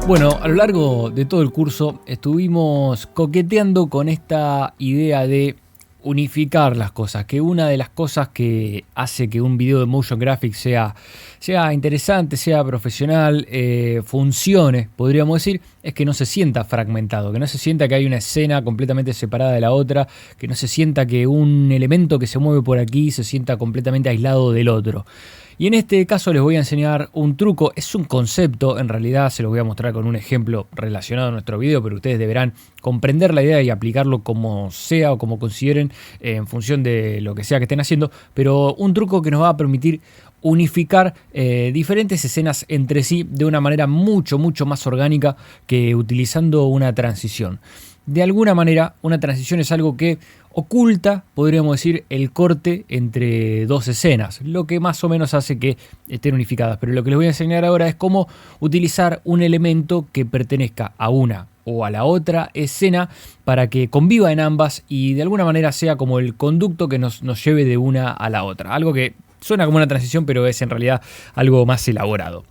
Bueno, a lo largo de todo el curso estuvimos coqueteando con esta idea de unificar las cosas, que una de las cosas que hace que un video de motion graphics sea interesante, sea profesional, funcione, podríamos decir, es que no se sienta fragmentado, que no se sienta que hay una escena completamente separada de la otra, que no se sienta que un elemento que se mueve por aquí se sienta completamente aislado del otro. Y en este caso les voy a enseñar un truco, es un concepto, en realidad se lo voy a mostrar con un ejemplo relacionado a nuestro video, pero ustedes deberán comprender la idea y aplicarlo como sea o como consideren en función de lo que sea que estén haciendo, pero un truco que nos va a permitir unificar diferentes escenas entre sí de una manera mucho más orgánica que utilizando una transición. De alguna manera, una transición es algo que oculta, podríamos decir, el corte entre dos escenas, lo que más o menos hace que estén unificadas. Pero lo que les voy a enseñar ahora es cómo utilizar un elemento que pertenezca a una o a la otra escena para que conviva en ambas y de alguna manera sea como el conducto que nos lleve de una a la otra. Algo que suena como una transición, pero es en realidad algo más elaborado.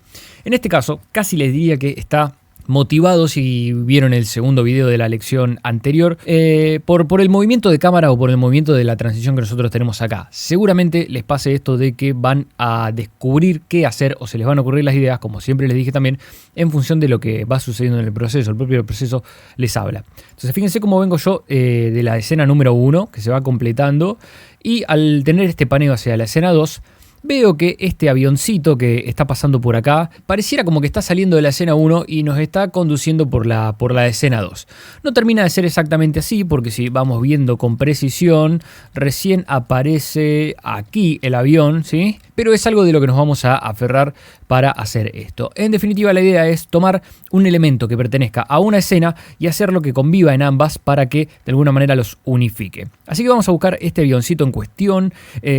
En este caso, casi les diría que está motivado, si vieron el segundo video de la lección anterior, por el movimiento de cámara o por el movimiento de la transición que nosotros tenemos acá. Seguramente les pase esto de que van a descubrir qué hacer o se les van a ocurrir las ideas, como siempre les dije también, en función de lo que va sucediendo en el proceso. El propio proceso les habla. Entonces fíjense cómo vengo yo de la escena número 1, que se va completando, y al tener este paneo hacia la escena 2, veo que este avioncito que está pasando por acá pareciera como que está saliendo de la escena 1 y nos está conduciendo por la escena 2. No termina de ser exactamente así porque si vamos viendo con precisión, recién aparece aquí el avión, ¿sí? Pero es algo de lo que nos vamos a aferrar para hacer esto. En definitiva, la idea es tomar un elemento que pertenezca a una escena y hacerlo que conviva en ambas para que de alguna manera los unifique. Así que vamos a buscar este avioncito en cuestión,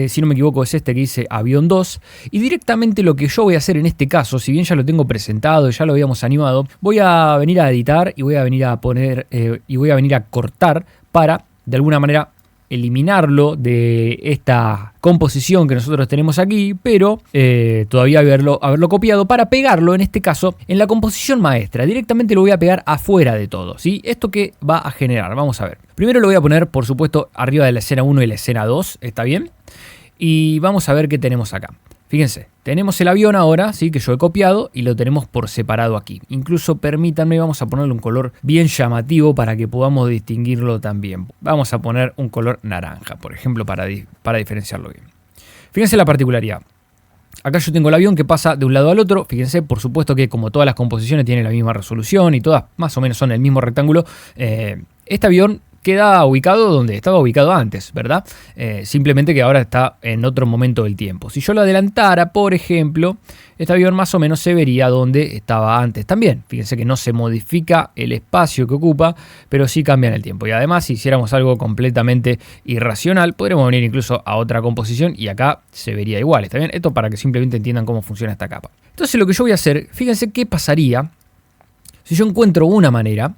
si no me equivoco es este que dice avión 2, y directamente lo que yo voy a hacer en este caso, si bien ya lo tengo presentado, ya lo habíamos animado, voy a venir a editar y voy a venir a poner y voy a venir a cortar para de alguna manera eliminarlo de esta composición que nosotros tenemos aquí, pero todavía haberlo copiado para pegarlo, en este caso, en la composición maestra. Directamente lo voy a pegar afuera de todo, ¿sí? ¿Esto qué va a generar? Vamos a ver. Primero lo voy a poner, por supuesto, arriba de la escena 1 y la escena 2, ¿está bien? Y vamos a ver qué tenemos acá. Fíjense, tenemos el avión ahora, ¿sí? Que yo he copiado y lo tenemos por separado aquí. Incluso permítanme, vamos a ponerle un color bien llamativo para que podamos distinguirlo también. Vamos a poner un color naranja, por ejemplo, para diferenciarlo bien. Fíjense la particularidad. Acá yo tengo el avión que pasa de un lado al otro. Fíjense, por supuesto que como todas las composiciones tienen la misma resolución y todas más o menos son el mismo rectángulo, este avión queda ubicado donde estaba ubicado antes, ¿verdad? Simplemente que ahora está en otro momento del tiempo. Si yo lo adelantara, por ejemplo, este avión más o menos se vería donde estaba antes también. Fíjense que no se modifica el espacio que ocupa, pero sí cambia en el tiempo. Y además, si hiciéramos algo completamente irracional, podríamos venir incluso a otra composición y acá se vería igual, ¿está bien? Esto para que simplemente entiendan cómo funciona esta capa. Entonces lo que yo voy a hacer, fíjense qué pasaría si yo encuentro una manera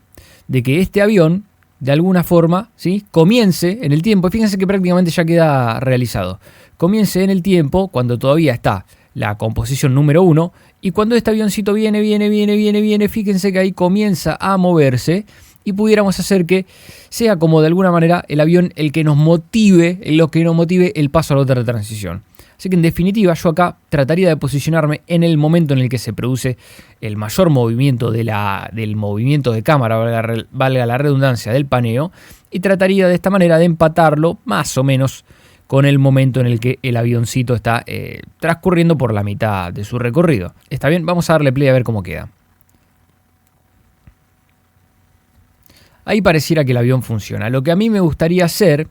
de que este avión de alguna forma, ¿sí? Comience en el tiempo, y fíjense que prácticamente ya queda realizado. Comience en el tiempo cuando todavía está la composición número 1, y cuando este avioncito viene, fíjense que ahí comienza a moverse, y pudiéramos hacer que sea como de alguna manera el avión el que nos motive, el paso a la otra transición. Así que en definitiva yo acá trataría de posicionarme en el momento en el que se produce el mayor movimiento del movimiento de cámara, valga la redundancia, del paneo, y trataría de esta manera de empatarlo más o menos con el momento en el que el avioncito está transcurriendo por la mitad de su recorrido. ¿Está bien? Vamos a darle play a ver cómo queda. Ahí pareciera que el avión funciona. Lo que a mí me gustaría hacer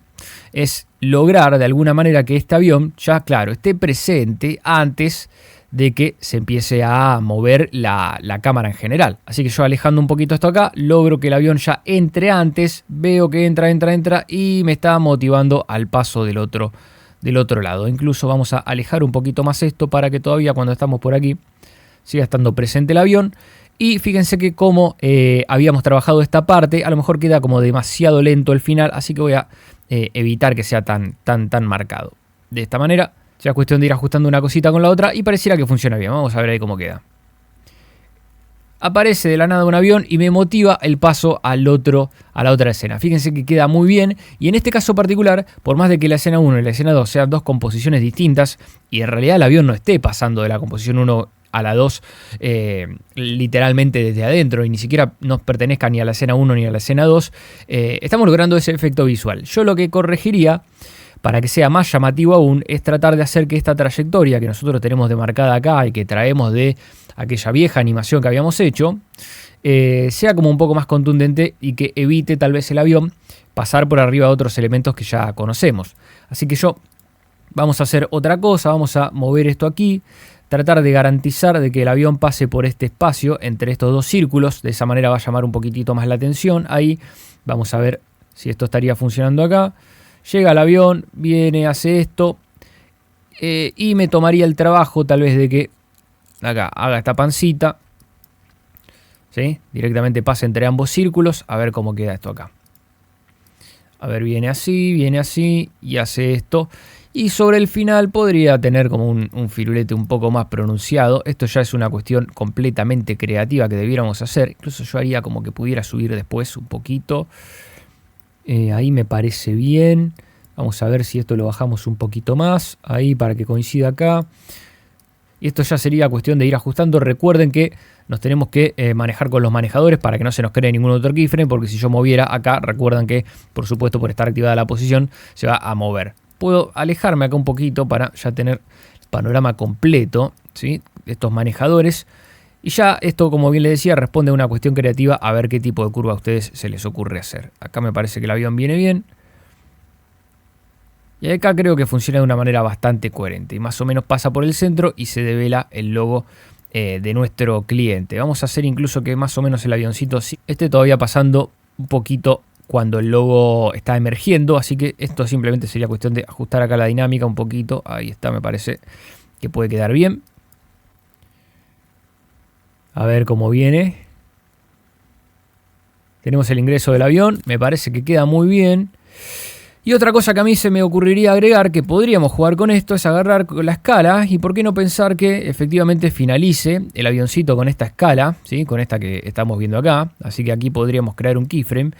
es lograr de alguna manera que este avión ya, claro, esté presente antes de que se empiece a mover la cámara en general. Así que yo alejando un poquito esto acá, logro que el avión ya entre antes, veo que entra y me está motivando al paso del otro lado. Incluso vamos a alejar un poquito más esto para que todavía cuando estamos por aquí siga estando presente el avión. Y fíjense que como habíamos trabajado esta parte, a lo mejor queda como demasiado lento el final, así que voy a evitar que sea tan marcado. De esta manera, ya es cuestión de ir ajustando una cosita con la otra y pareciera que funciona bien. Vamos a ver ahí cómo queda. aparece de la nada un avión y me motiva el paso a la otra escena. Fíjense que queda muy bien, y en este caso particular, por más de que la escena 1 y la escena 2 sean dos composiciones distintas y en realidad el avión no esté pasando de la composición 1 a la 2 literalmente desde adentro y ni siquiera nos pertenezca ni a la escena 1 ni a la escena 2, estamos logrando ese efecto visual. Yo lo que corregiría, para que sea más llamativo aún, es tratar de hacer que esta trayectoria que nosotros tenemos demarcada acá y que traemos de aquella vieja animación que habíamos hecho, sea como un poco más contundente y que evite tal vez el avión pasar por arriba de otros elementos que ya conocemos. Así que vamos a hacer otra cosa, vamos a mover esto aquí, tratar de garantizar de que el avión pase por este espacio entre estos dos círculos, de esa manera va a llamar un poquitito más la atención. Ahí vamos a ver si esto estaría funcionando acá. Llega el avión, viene, hace esto, y me tomaría el trabajo tal vez de que acá haga esta pancita, ¿sí? Directamente pase entre ambos círculos, a ver cómo queda esto acá. A ver, viene así y hace esto. Y sobre el final podría tener como un firulete un poco más pronunciado. Esto ya es una cuestión completamente creativa que debiéramos hacer. Incluso yo haría como que pudiera subir después un poquito. Ahí me parece bien. Vamos a ver si esto lo bajamos un poquito más. Ahí para que coincida acá. Y esto ya sería cuestión de ir ajustando. Recuerden que nos tenemos que manejar con los manejadores para que no se nos cree ningún otro keyframe. Porque si yo moviera acá, recuerden que por supuesto por estar activada la posición se va a mover. Puedo alejarme acá un poquito para ya tener el panorama completo, ¿sí? Estos manejadores. Y ya esto, como bien les decía, responde a una cuestión creativa, a ver qué tipo de curva a ustedes se les ocurre hacer. Acá me parece que el avión viene bien. Y acá creo que funciona de una manera bastante coherente. Y más o menos pasa por el centro y se devela el logo de nuestro cliente. Vamos a hacer incluso que más o menos el avioncito esté todavía pasando un poquito cuando el logo está emergiendo. Así que esto simplemente sería cuestión de ajustar acá la dinámica un poquito. Ahí está, me parece que puede quedar bien. A ver cómo viene. Tenemos el ingreso del avión. Me parece que queda muy bien. Y otra cosa que a mí se me ocurriría agregar, que podríamos jugar con esto, es agarrar la escala. Y por qué no pensar que efectivamente finalice el avioncito con esta escala, ¿sí? Con esta que estamos viendo acá. Así que aquí podríamos crear un keyframe.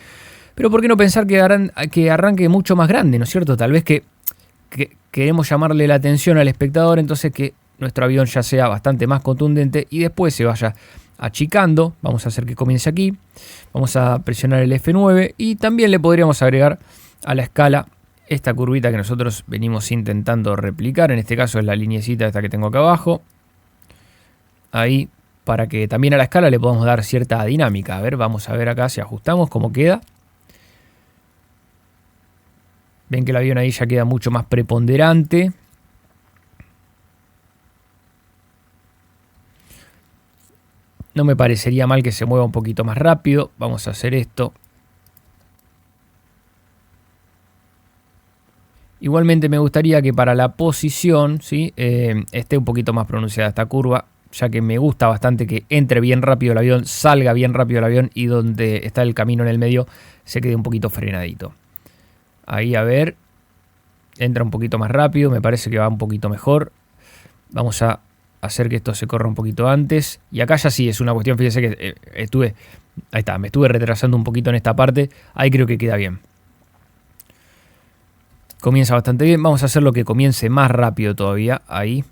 Pero por qué no pensar que arranque mucho más grande, ¿no es cierto? Tal vez que queremos llamarle la atención al espectador, entonces que nuestro avión ya sea bastante más contundente y después se vaya achicando. Vamos a hacer que comience aquí. Vamos a presionar el F9 y también le podríamos agregar a la escala esta curvita que nosotros venimos intentando replicar. En este caso es la lineecita esta que tengo acá abajo. Ahí, para que también a la escala le podamos dar cierta dinámica. A ver, vamos a ver acá si ajustamos cómo queda. Ven que el avión ahí ya queda mucho más preponderante. No me parecería mal que se mueva un poquito más rápido. Vamos a hacer esto. Igualmente me gustaría que para la posición, ¿sí? Esté un poquito más pronunciada esta curva, ya que me gusta bastante que entre bien rápido el avión, salga bien rápido el avión y donde está el camino en el medio se quede un poquito frenadito. Ahí, a ver, entra un poquito más rápido, me parece que va un poquito mejor. Vamos a hacer que esto se corra un poquito antes. Y acá ya sí es una cuestión, fíjense que ahí está, me estuve retrasando un poquito en esta parte. Ahí creo que queda bien. Comienza bastante bien. Vamos a hacer lo que comience más rápido todavía. Ahí.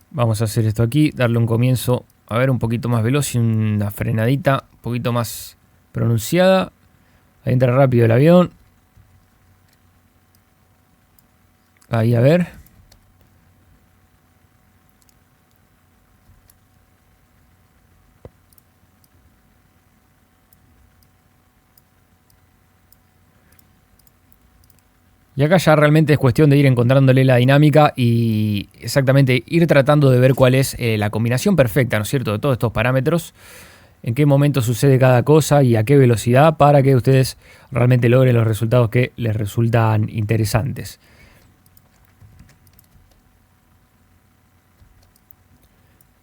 Vamos a hacer esto aquí, darle un comienzo, a ver, un poquito más veloz y una frenadita un poquito más pronunciada. Ahí entra rápido el avión. Ahí, a ver. Y acá ya realmente es cuestión de ir encontrándole la dinámica y exactamente ir tratando de ver cuál es la combinación perfecta, ¿no es cierto?, de todos estos parámetros, en qué momento sucede cada cosa y a qué velocidad para que ustedes realmente logren los resultados que les resultan interesantes.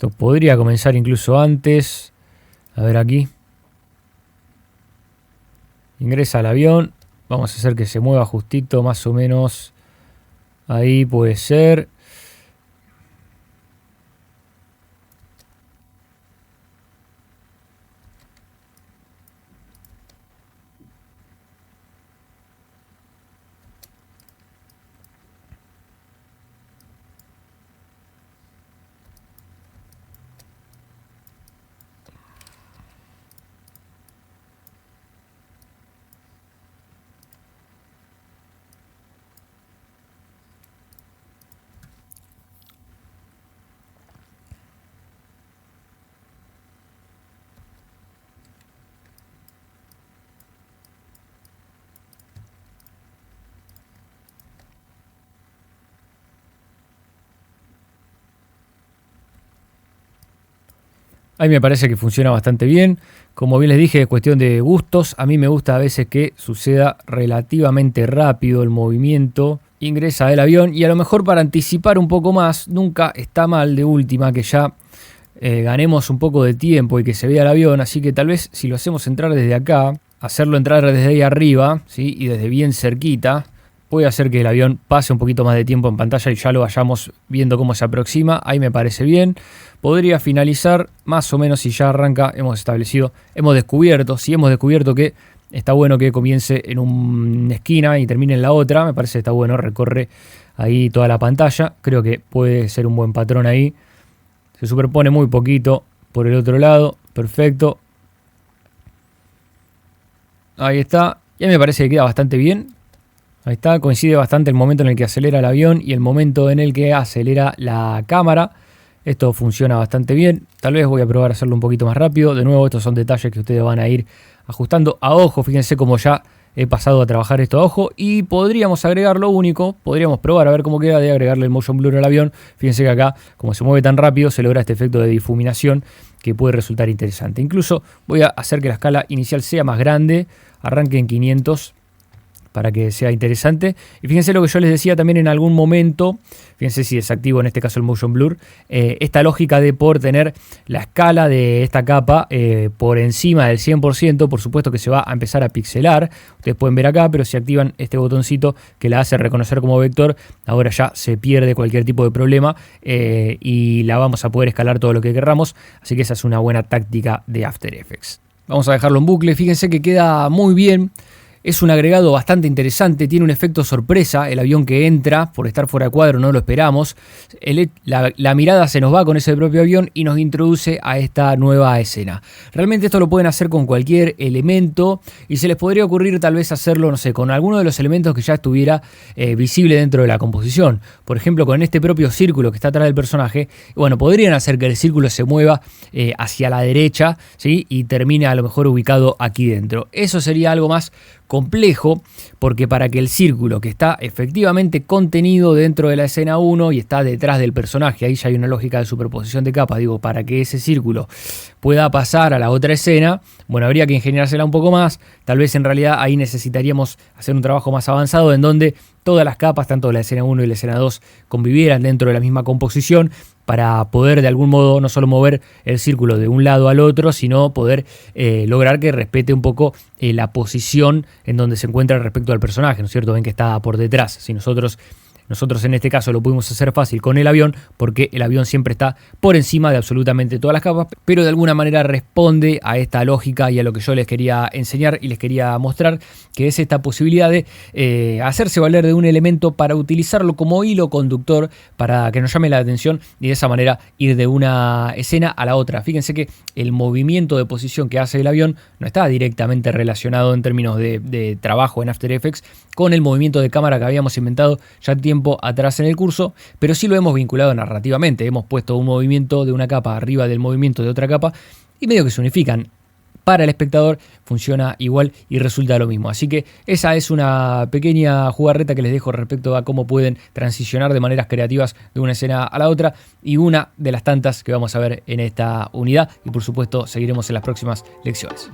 Esto podría comenzar incluso antes. A ver aquí. Ingresa al avión. Vamos a hacer que se mueva justito, más o menos. Ahí puede ser. Ahí me parece que funciona bastante bien. Como bien les dije, es cuestión de gustos. A mí me gusta a veces que suceda relativamente rápido el movimiento. Ingresa el avión y a lo mejor para anticipar un poco más, nunca está mal de última que ya ganemos un poco de tiempo y que se vea el avión. Así que tal vez si lo hacemos entrar desde acá, hacerlo entrar desde ahí arriba, ¿sí? Y desde bien cerquita, puede hacer que el avión pase un poquito más de tiempo en pantalla y ya lo vayamos viendo cómo se aproxima. Ahí me parece bien. Podría finalizar más o menos si ya arranca. Hemos descubierto que está bueno que comience en una esquina y termine en la otra. Me parece que está bueno, recorre ahí toda la pantalla. Creo que puede ser un buen patrón ahí. Se superpone muy poquito por el otro lado. Perfecto. Ahí está. Ya me parece que queda bastante bien. Ahí está, coincide bastante el momento en el que acelera el avión y el momento en el que acelera la cámara. Esto funciona bastante bien. Tal vez voy a probar a hacerlo un poquito más rápido. De nuevo, estos son detalles que ustedes van a ir ajustando a ojo. Fíjense cómo ya he pasado a trabajar esto a ojo. Y podríamos agregar lo único. Podríamos probar a ver cómo queda de agregarle el motion blur al avión. Fíjense que acá, como se mueve tan rápido, se logra este efecto de difuminación que puede resultar interesante. Incluso voy a hacer que la escala inicial sea más grande. Arranque en 500. Para que sea interesante. Y fíjense lo que yo les decía también en algún momento, fíjense si desactivo en este caso el motion blur, esta lógica de poder tener la escala de esta capa por encima del 100%, por supuesto que se va a empezar a pixelar, ustedes pueden ver acá, pero si activan este botoncito que la hace reconocer como vector, ahora ya se pierde cualquier tipo de problema y la vamos a poder escalar todo lo que querramos, así que esa es una buena táctica de After Effects. Vamos a dejarlo en bucle, fíjense que queda muy bien. Es un agregado bastante interesante, tiene un efecto sorpresa, el avión que entra, por estar fuera de cuadro no lo esperamos, la mirada se nos va con ese propio avión y nos introduce a esta nueva escena. Realmente esto lo pueden hacer con cualquier elemento y se les podría ocurrir tal vez hacerlo, no sé, con alguno de los elementos que ya estuviera visible dentro de la composición. Por ejemplo, con este propio círculo que está atrás del personaje, bueno, podrían hacer que el círculo se mueva hacia la derecha, ¿sí? Y termine a lo mejor ubicado aquí dentro. Eso sería algo más complejo, porque para que el círculo que está efectivamente contenido dentro de la escena 1 y está detrás del personaje, ahí ya hay una lógica de superposición de capas, digo, para que ese círculo pueda pasar a la otra escena, bueno, habría que ingeniársela un poco más, tal vez en realidad ahí necesitaríamos hacer un trabajo más avanzado en donde todas las capas, tanto la escena 1 y la escena 2, convivieran dentro de la misma composición para poder de algún modo no solo mover el círculo de un lado al otro, sino poder lograr que respete un poco la posición en donde se encuentra respecto al personaje, ¿no es cierto? Ven que está por detrás. Si nosotros en este caso lo pudimos hacer fácil con el avión, porque el avión siempre está por encima de absolutamente todas las capas, pero de alguna manera responde a esta lógica y a lo que yo les quería enseñar y les quería mostrar, que es esta posibilidad de hacerse valer de un elemento para utilizarlo como hilo conductor para que nos llame la atención y de esa manera ir de una escena a la otra. Fíjense que el movimiento de posición que hace el avión no está directamente relacionado en términos de trabajo en After Effects con el movimiento de cámara que habíamos inventado ya tiempo atrás en el curso, pero sí lo hemos vinculado narrativamente. Hemos puesto un movimiento de una capa arriba del movimiento de otra capa y medio que se unifican. Para el espectador funciona igual y resulta lo mismo. Así que esa es una pequeña jugarreta que les dejo respecto a cómo pueden transicionar de maneras creativas de una escena a la otra y una de las tantas que vamos a ver en esta unidad y por supuesto seguiremos en las próximas lecciones.